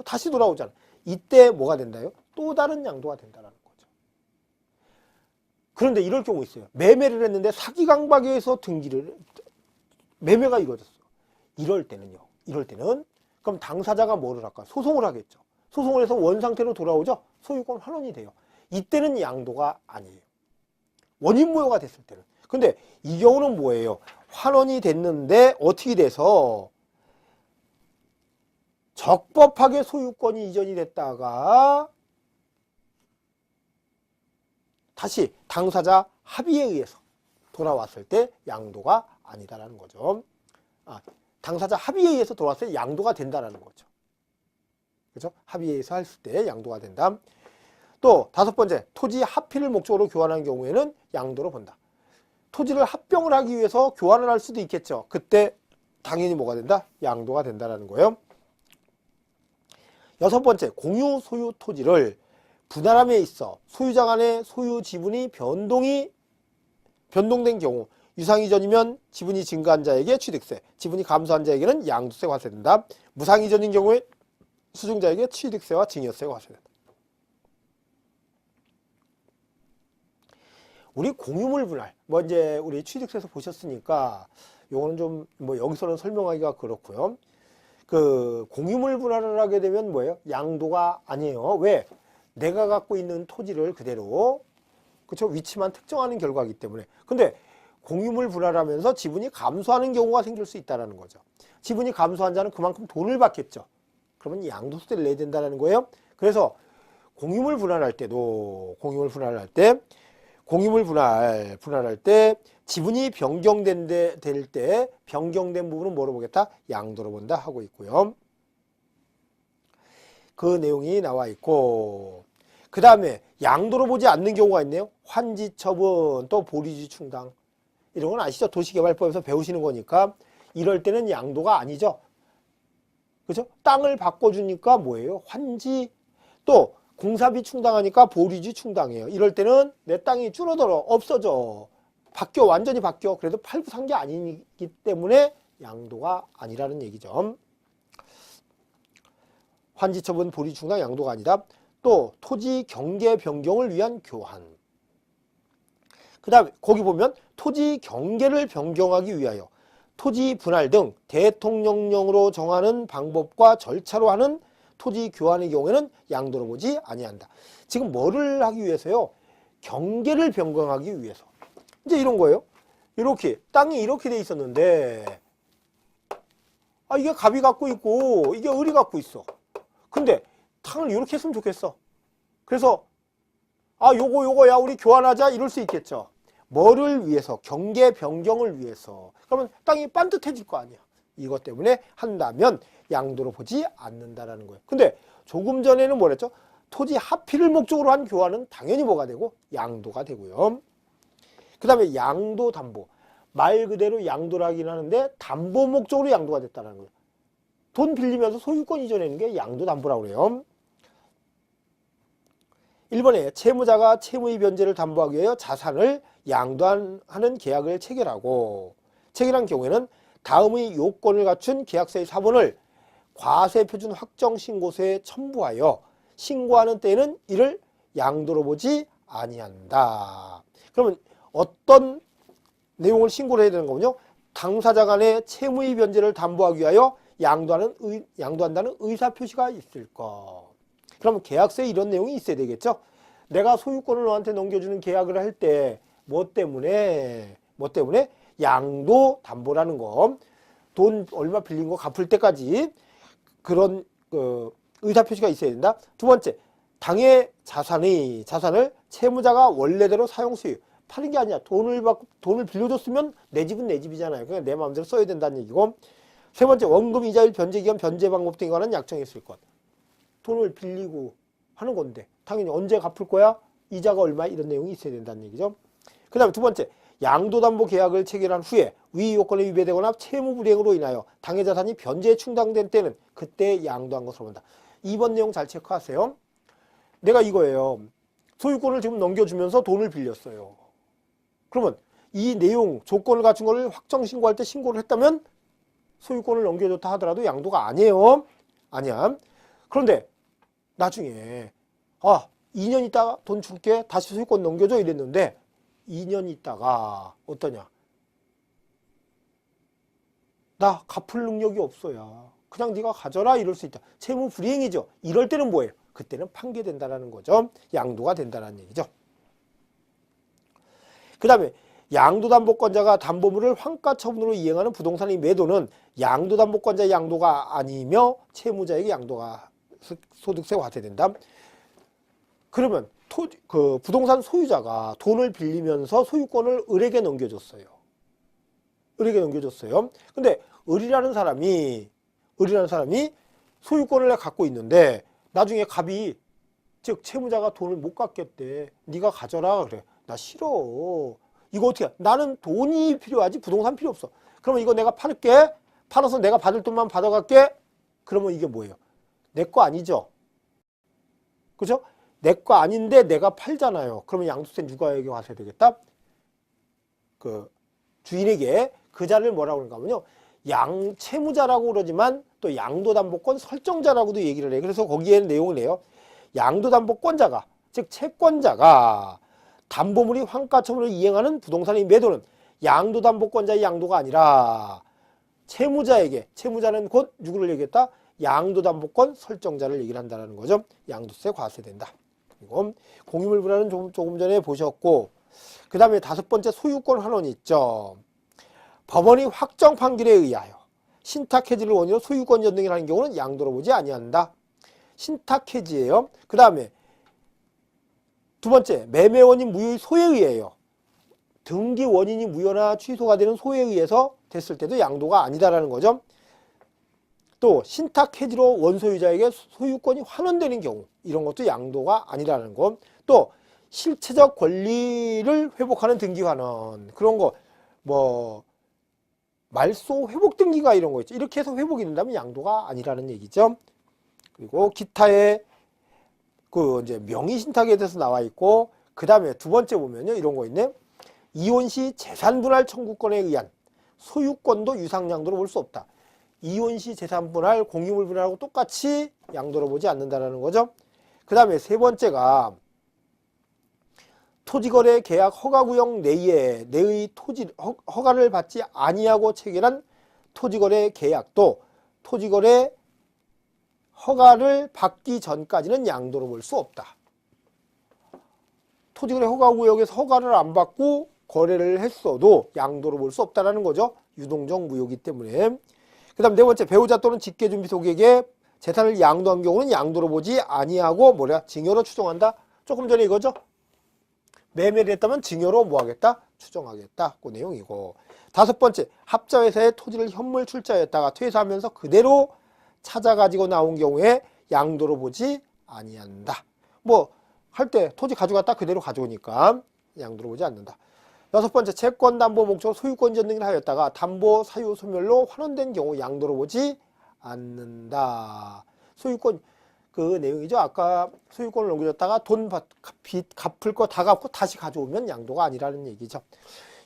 다시 돌아오잖아. 이때 뭐가 된다요? 또 다른 양도가 된다는 거죠. 그런데 이럴 경우 있어요. 매매를 했는데 사기강박에 의해서 매매가 이루어졌어. 이럴 때는 그럼 당사자가 뭐를 할까? 소송을 하겠죠. 소송을 해서 원상태로 돌아오죠. 소유권 환원이 돼요. 이때는 양도가 아니에요. 원인무효가 됐을 때는. 근데 이 경우는 뭐예요? 환원이 됐는데 어떻게 돼서 적법하게 소유권이 이전이 됐다가 다시 당사자 합의에 의해서 돌아왔을 때 양도가 아니다라는 거죠. 당사자 합의에 의해서 돌아왔을 때 양도가 된다라는 거죠. 그렇죠? 합의에 의해서 했을 때 양도가 된다. 또 다섯 번째, 토지 합필을 목적으로 교환하는 경우에는 양도로 본다. 토지를 합병을 하기 위해서 교환을 할 수도 있겠죠. 그때 당연히 뭐가 된다? 양도가 된다라는 거예요. 여섯 번째, 공유 소유 토지를 분할함에 있어 소유자 간의 소유 지분이 변동된 경우 유상이전이면 지분이 증가한 자에게 취득세, 지분이 감소한 자에게는 양도세가 과세된다. 무상이전인 경우에 수증자에게 취득세와 증여세가 과세된다. 우리 공유물 분할, 이제 우리 취득세에서 보셨으니까 요거는 좀 여기서는 설명하기가 그렇고요. 공유물 분할을 하게 되면 뭐예요? 양도가 아니에요. 왜? 내가 갖고 있는 토지를 그대로 그렇죠? 위치만 특정하는 결과이기 때문에. 근데 공유물 분할하면서 지분이 감소하는 경우가 생길 수 있다는 거죠. 지분이 감소한 자는 그만큼 돈을 받겠죠. 그러면 양도세를 내야 된다는 거예요. 그래서 공유물 분할할 때도 분할할 때 지분이 변경된 될 때 변경된 부분은 뭐로 보겠다? 양도로 본다 하고 있고요. 그 내용이 나와 있고, 그 다음에 양도로 보지 않는 경우가 있네요. 환지 처분, 또 보리지 충당. 이런 건 아시죠? 도시개발법에서 배우시는 거니까. 이럴 때는 양도가 아니죠. 그죠? 땅을 바꿔주니까 뭐예요? 환지. 또 공사비 충당하니까 보리지 충당이에요. 이럴 때는 내 땅이 줄어들어, 없어져. 바뀌어, 완전히 바뀌어. 그래도 팔고 산 게 아니기 때문에 양도가 아니라는 얘기죠. 환지 처분, 보리지 충당, 양도가 아니다. 또 토지 경계 변경을 위한 교환. 그 다음에 거기 보면 토지 경계를 변경하기 위하여 토지 분할 등 대통령령으로 정하는 방법과 절차로 하는 토지 교환의 경우에는 양도로 보지 아니한다. 지금 뭐를 하기 위해서요? 경계를 변경하기 위해서. 이제 이런 거예요. 이렇게 땅이 이렇게 돼 있었는데 이게 갑이 갖고 있고 이게 을이 갖고 있어. 근데 땅을 이렇게 했으면 좋겠어. 그래서 요거 야 우리 교환하자 이럴 수 있겠죠. 뭐를 위해서? 경계 변경을 위해서. 그러면 땅이 반듯해질 거 아니야. 이것 때문에 한다면 양도로 보지 않는다라는 거예요. 근데 조금 전에는 뭐랬죠? 토지 합의를 목적으로 한 교환은 당연히 뭐가 되고? 양도가 되고요. 그 다음에 양도 담보. 말 그대로 양도라긴 하는데 담보 목적으로 양도가 됐다는 거예요. 돈 빌리면서 소유권 이전하는 게 양도 담보라고 그래요. 1번에 채무자가 채무의 변제를 담보하기 위하여 자산을 양도하는 계약을 체결하고, 체결한 경우에는 다음의 요건을 갖춘 계약서의 사본을 과세표준 확정신고서에 첨부하여 신고하는 때에는 이를 양도로 보지 아니한다. 그러면 어떤 내용을 신고를 해야 되는 거군요. 당사자 간의 채무의 변제를 담보하기 위하여 양도한다는 의사표시가 있을 것. 그럼 계약서에 이런 내용이 있어야 되겠죠. 내가 소유권을 너한테 넘겨주는 계약을 할 때 뭐 때문에 양도 담보라는 거, 돈 얼마 빌린 거 갚을 때까지 그런 의사표시가 있어야 된다. 두 번째, 당의 자산을 채무자가 원래대로 사용 수요. 파는 게 아니야. 돈을 빌려줬으면 내 집은 내 집이잖아요. 그냥 내 마음대로 써야 된다는 얘기고. 세 번째, 원금 이자율 변제 기간 변제 방법 등에 관한 약정이 있을 것. 돈을 빌리고 하는 건데 당연히 언제 갚을 거야? 이자가 얼마? 이런 내용이 있어야 된다는 얘기죠. 그 다음에 두 번째, 양도담보 계약을 체결한 후에 위 요건에 위배되거나 채무 불이행으로 인하여 당해 자산이 변제에 충당된 때는 그때 양도한 것으로 본다. 2번 내용 잘 체크하세요. 내가 이거예요. 소유권을 지금 넘겨주면서 돈을 빌렸어요. 그러면 이 내용, 조건을 갖춘 거를 확정신고할 때 신고를 했다면 소유권을 넘겨줬다 하더라도 양도가 아니에요. 아니야. 그런데 나중에 2년 있다가 돈 줄게, 다시 소유권 넘겨줘 이랬는데 2년 있다가 어떠냐, 나 갚을 능력이 없어야 그냥 네가 가져라 이럴 수 있다. 채무 불이행이죠. 이럴 때는 뭐예요? 그때는 판계된다라는 거죠. 양도가 된다는 얘기죠. 그 다음에 양도담보권자가 담보물을 환가처분으로 이행하는 부동산의 매도는 양도담보권자의 양도가 아니며 채무자에게 양도가 소득세 과세된다. 그러면 부동산 소유자가 돈을 빌리면서 소유권을 을에게 넘겨줬어요. 근데 을이라는 사람이 소유권을 갖고 있는데 나중에 갑이, 즉 채무자가 돈을 못 갚겠대. 네가 가져라. 그래. 나 싫어. 이거 어떻게 해? 나는 돈이 필요하지 부동산 필요 없어. 그러면 이거 내가 팔게. 팔아서 내가 받을 돈만 받아갈게. 그러면 이게 뭐예요? 내 거 아니죠? 그죠? 내 거 아닌데 내가 팔잖아요. 그러면 양도세 누가에게 와서 되겠다? 그 주인에게. 그 자를 뭐라고 그런가 하면요, 채무자라고 그러지만 또 양도담보권 설정자라고도 얘기를 해요. 그래서 거기에는 내용을 내요. 양도담보권자가, 즉 채권자가 담보물이 환가처분을 이행하는 부동산의 매도는 양도담보권자의 양도가 아니라 채무자는 곧 누구를 얘기했다? 양도담보권 설정자를 얘기를 한다는 거죠. 양도세 과세된다. 그리고 공유물 분할은 조금 전에 보셨고, 그 다음에 5번째 소유권 환원이 있죠. 법원이 확정 판결에 의하여 신탁해지를 원인으로 소유권 전등을 하는 경우는 양도로 보지 아니한다. 신탁해지예요. 그 다음에 두 번째, 매매 원인 무효의 소에 의해요. 등기 원인이 무효나 취소가 되는 소에 의해서 됐을 때도 양도가 아니다라는 거죠. 또 신탁 해지로 원소유자에게 소유권이 환원되는 경우 이런 것도 양도가 아니라는 거. 또 실체적 권리를 회복하는 등기환원 그런 거 뭐 말소 회복 등기가 이런 거 있죠. 이렇게 해서 회복이 된다면 양도가 아니라는 얘기죠. 그리고 기타의 그 이제 명의 신탁에 대해서 나와 있고 그 다음에 두 번째 보면요 이런 거 있네. 이혼 시 재산 분할 청구권에 의한 소유권도 유상양도로 볼 수 없다. 이혼 시 재산 분할, 공유물 분할하고 똑같이 양도로 보지 않는다라는 거죠. 그 다음에 세 번째가 토지거래 계약 허가구역 내의 토지 허가를 받지 아니하고 체결한 토지거래 계약도 토지거래 허가를 받기 전까지는 양도로 볼 수 없다. 토지거래 허가구역에서 허가를 안 받고 거래를 했어도 양도로 볼 수 없다는 거죠. 유동적 무효이기 때문에. 그 다음 네 번째, 배우자 또는 직계준비 소객에게 재산을 양도한 경우는 양도로 보지 아니하고 증여로 추정한다. 조금 전에 이거죠. 매매를 했다면 증여로 뭐하겠다? 추정하겠다. 그 내용이고. 다섯 번째, 합자회사의 토지를 현물 출자했다가 퇴사하면서 그대로 찾아가지고 나온 경우에 양도로 보지 아니한다. 뭐 할 때 토지 가져갔다 그대로 가져오니까 양도로 보지 않는다. 여섯 번째, 채권 담보 목적으로 소유권 전등을 하였다가 담보 사유 소멸로 환원된 경우 양도로 보지 않는다. 소유권 그 내용이죠. 아까 소유권을 넘겨줬다가 빚 갚을 거 다 갚고 다시 가져오면 양도가 아니라는 얘기죠.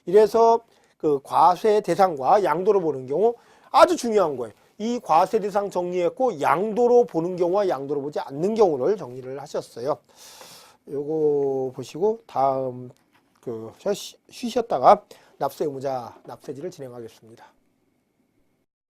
이래서 그 과세 대상과 양도로 보는 경우 아주 중요한 거예요. 이 과세 대상 정리했고 양도로 보는 경우와 양도로 보지 않는 경우를 정리를 하셨어요. 요거 보시고 다음 쉬셨다가 납세 의무자 납세지를 진행하겠습니다.